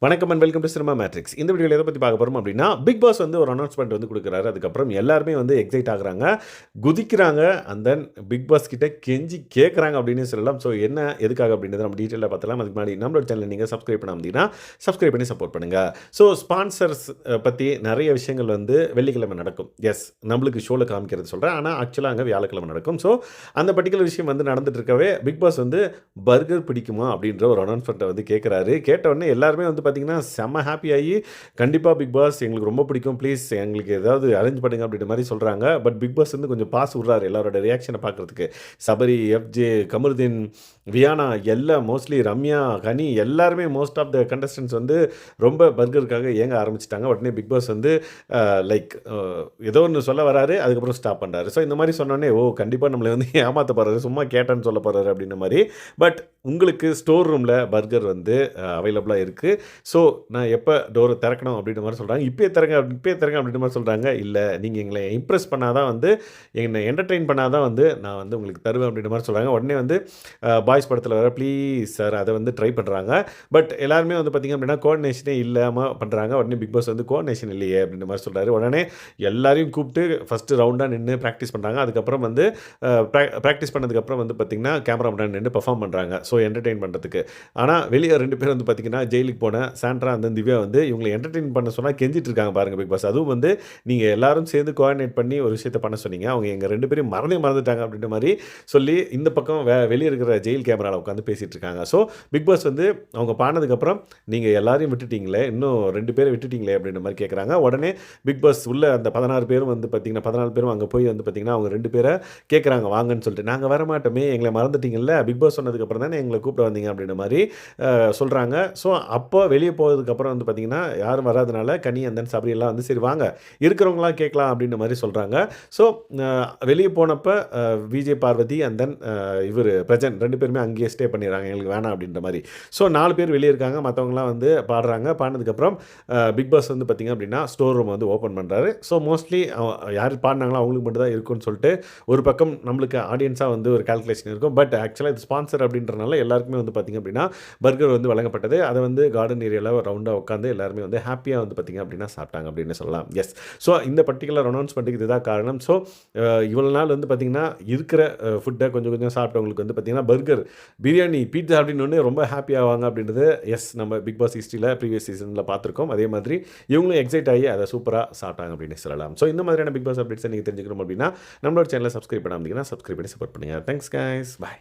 வணக்கம் and welcome to cinema matrix. இந்த வீடியோவில் எதை பற்றி பார்க்க போகிறோம் அப்படின்னா, பிக் பாஸ் வந்து ஒரு அனௌன்ஸ்மெண்ட் வந்து கொடுக்குறாரு. அதுக்கப்புறம் எல்லாருமே வந்து எக்ஸைட் ஆகுறாங்க, குதிக்கிறாங்க. அண்ட் தென் பிக் பாஸ் கிட்ட கெஞ்சி கேட்குறாங்க அப்படின்னு சொல்லலாம். ஸோ என்ன எதுக்காக அப்படின்றத நம்ம டீட்டெயிலாக பார்த்தலாம். அதுக்கு முன்னாடி நம்மளோட சேனல் நீங்கள் சப்ஸ்கிரைப் பண்ணாமதிங்கன்னா சப்ஸ்கிரைப் பண்ணி சப்போர்ட் பண்ணுங்கள். ஸோ ஸ்பான்சர்ஸ் பற்றி நிறைய விஷயங்கள் வந்து வெள்ளிக்கிழமை நடக்கும். எஸ், நம்மளுக்கு ஷோவில் காமிக்கிறது சொல்கிறேன். ஆனால் ஆக்சுவலாக அங்கே வியாழக்கிழமை நடக்கும். ஸோ அந்த பர்டிகுலர் விஷயம் வந்து நடந்துட்டு இருக்கவே பிக் பாஸ் வந்து பர்கர் பிடிக்குமா அப்படின்ற ஒரு அனௌன்ஸ்மெண்ட்டை வந்து கேட்குறாரு. கேட்டவுடனே எல்லாருமே வந்து பார்த்தீங்கன்னா செம்ம ஹாப்பி ஆகி, கண்டிப்பாக பிக் பாஸ் எங்களுக்கு ரொம்ப பிடிக்கும், ப்ளீஸ் எங்களுக்கு ஏதாவது அரேஞ்ச் பண்ணுங்க அப்படின்ற மாதிரி சொல்கிறாங்க. பட் பிக் பாஸ் வந்து கொஞ்சம் பாஸ் விட்றாரு எல்லாரோட ரியாக்ஷனை பார்க்குறதுக்கு. சபரி, எஃப்ஜே, கமருதீன், வியானா எல்லாம், மோஸ்ட்லி ரம்யா, கனி எல்லாருமே மோஸ்ட் ஆஃப் த கண்டஸ்டன்ஸ் வந்து ரொம்ப பர்கருக்காக ஏங்க ஆரம்பிச்சிட்டாங்க. உடனே பிக் பாஸ் வந்து லைக் ஏதோ ஒன்று சொல்ல வராரு, அதுக்கப்புறம் ஸ்டாப் பண்ணுறாரு. ஸோ இந்த மாதிரி சொன்னோடனே ஓ கண்டிப்பாக நம்மளை வந்து ஏமாற்ற போகிறாரு, சும்மா கேட்டேன்னு சொல்ல போகிறாரு அப்படின்ற மாதிரி. பட் உங்களுக்கு ஸ்டோர் ரூமில் பர்கர் வந்து அவைலபிளாக இருக்குது. ஸோ நான் எப்போ டோரை திறக்கணும் அப்படின்ற மாதிரி சொல்கிறாங்க. இப்போயே திறங்க அப்படின்ற மாதிரி சொல்கிறாங்க. இல்லை, நீங்கள் எங்களை இம்ப்ரெஸ் பண்ணால் தான் வந்து, என்னை என்டர்டெயின் பண்ணால் தான் வந்து நான் வந்து உங்களுக்கு தருவேன் அப்படின்ற மாதிரி சொல்கிறாங்க. உடனே வந்து பாய்ஸ் படத்தில் வர ப்ளீஸ் சார் அதை வந்து ட்ரை பண்ணுறாங்க. பட் எல்லாருமே வந்து பார்த்திங்க அப்படின்னா கோஆர்டினேஷனே இல்லாமல் பண்ணுறாங்க. உடனே பிக் பாஸ் வந்து கோஆர்டினேஷன் இல்லையே அப்படின்ற மாதிரி சொல்கிறாரு. உடனே எல்லாரையும் கூப்பிட்டு ஃபஸ்ட்டு ரவுண்டாக நின்று ப்ராக்டிஸ் பண்ணுறாங்க. அதுக்கப்புறம் வந்து ப்ராக்டிஸ் பண்ணதுக்கப்புறம் வந்து பார்த்திங்கன்னா கேமரா முன்னாடி நின்று பெர்ஃபார்ம் பண்ணுறாங்க. ஸோ என்டர்டெயின் பண்ணுறதுக்கு. ஆனால் வெளியே 2 பேர் வந்து பார்த்திங்கன்னா ஜெயிலுக்கு போன சாண்ட்ரா அந்த திவ்யா வந்து இவங்களை என்டர்டெயின் பண்ண சொன்னால் கெஞ்சிட்டு இருக்காங்க பாருங்கள் பிக் பாஸ். அதுவும் வந்து நீங்கள் எல்லாரும் சேர்ந்து கோஆர்டினேட் பண்ணி ஒரு விஷயத்தை பண்ண சொன்னீங்க, அவங்க எங்கள் 2 பேரையும் மறந்துட்டாங்க அப்படின்ற மாதிரி சொல்லி இந்த பக்கம் வெளியே இருக்கிற ஜெயில் கேமராவில் உட்காந்து பேசிகிட்டு இருக்காங்க. ஸோ பிக் பாஸ் வந்து அவங்க பாடினதுக்கப்புறம் நீங்கள் எல்லாரையும் விட்டுட்டீங்களே, இன்னும் 2 பேரை விட்டுட்டீங்களே அப்படின்ற மாதிரி கேட்குறாங்க. உடனே பிக் பாஸ் உள்ள அந்த 16 பேரும் வந்து பார்த்திங்கன்னா 14 பேரும் அங்கே போய் வந்து பார்த்திங்கன்னா அவங்க 2 பேரை கேட்குறாங்க வாங்கன்னு சொல்லிட்டு. நாங்கள் வர மாட்டோமே, எங்களை மறந்துட்டீங்கல்ல, பிக் பாஸ் சொன்னதுக்கப்புறம் தானே எங்களை கூப்பிட வந்தீங்க அப்படின்ற மாதிரி சொல்கிறாங்க. ஸோ அப்போ வெளியே போகிறதுக்கப்புறம் வந்து பார்த்திங்கன்னா யாரும் வராதனால கனி அந்த சபரியெல்லாம் வந்து சரி வாங்க இருக்கிறவங்களாம் கேட்கலாம் அப்படின்ற மாதிரி சொல்கிறாங்க. ஸோ வெளியே போனப்போ விஜய், பார்வதி அண்ட் தென் இவர் பிரஜன் 2 பேருமே அங்கேயே ஸ்டே பண்ணிடுறாங்க, எங்களுக்கு வேணாம் அப்படின்ற மாதிரி. ஸோ 4 பேர் வெளியே இருக்காங்க, மற்றவங்களாம் வந்து பாடுறாங்க. பாடினதுக்கப்புறம் பிக் பாஸ் வந்து பார்த்திங்க அப்படின்னா ஸ்டோர் ரூம் வந்து ஓப்பன் பண்ணுறாரு. ஸோ மோஸ்ட்லி யார் பாடினாங்களோ அவங்களுக்கு மட்டும் தான் இருக்குன்னு சொல்லிட்டு ஒரு பக்கம் நம்மளுக்கு ஆடியன்ஸாக வந்து ஒரு கால்குலேஷன் இருக்கும். பட் ஆக்சுவலாக இது ஸ்பான்சர் அப்படின்றனால எல்லாருக்குமே வந்து பார்த்திங்க அப்படின்னா பர்கர் வந்து வழங்கப்பட்டது. அதை வந்து கார்டன் ஏரியாவில் ரவுண்டாக உட்காந்து எல்லாருமே வந்து ஹாப்பியாக வந்து பார்த்திங்க அப்படின்னா சாப்பிட்டாங்க அப்படின்னு சொல்லலாம். எஸ், ஸோ இந்த பர்டிகுலர் அனௌன்ஸ்மெண்ட்டுக்கு இதுதான் காரணம். ஸோ இவ்வளோ நாள் வந்து பார்த்திங்கன்னா இருக்கிற ஃபுட்டை கொஞ்சம் கொஞ்சம் சாப்பிட்டவங்களுக்கு வந்து பார்த்திங்கன்னா பர்கர், பிரியாணி, பீட்சா அப்படின்னு ஒன்று ரொம்ப ஹாப்பி ஆவாங்க அப்படின்றது எஸ் நம்ம பிக் பாஸ் ஹிஸ்ட்ரியில் ப்ரீவியஸ் சீசனில் பார்த்துருக்கோம். அதே மாதிரி இவங்களும் எக்ஸைட் ஆகி அதை சூப்பராக சாப்பிட்டாங்க அப்படின்னு சொல்லலாம். ஸோ இந்த மாதிரியான பிக் பாஸ் அப்டேட்ஸை நீங்கள் தெரிஞ்சுக்கணும் அப்படின்னா நம்மளோட சேனலை சப்ஸ்கிரைப் பண்ணாமல் சப்ஸ்கிரைப் பண்ணி சப்போர்ட் பண்ணுங்கள். தேங்க்ஸ் கைஸ், பாய்.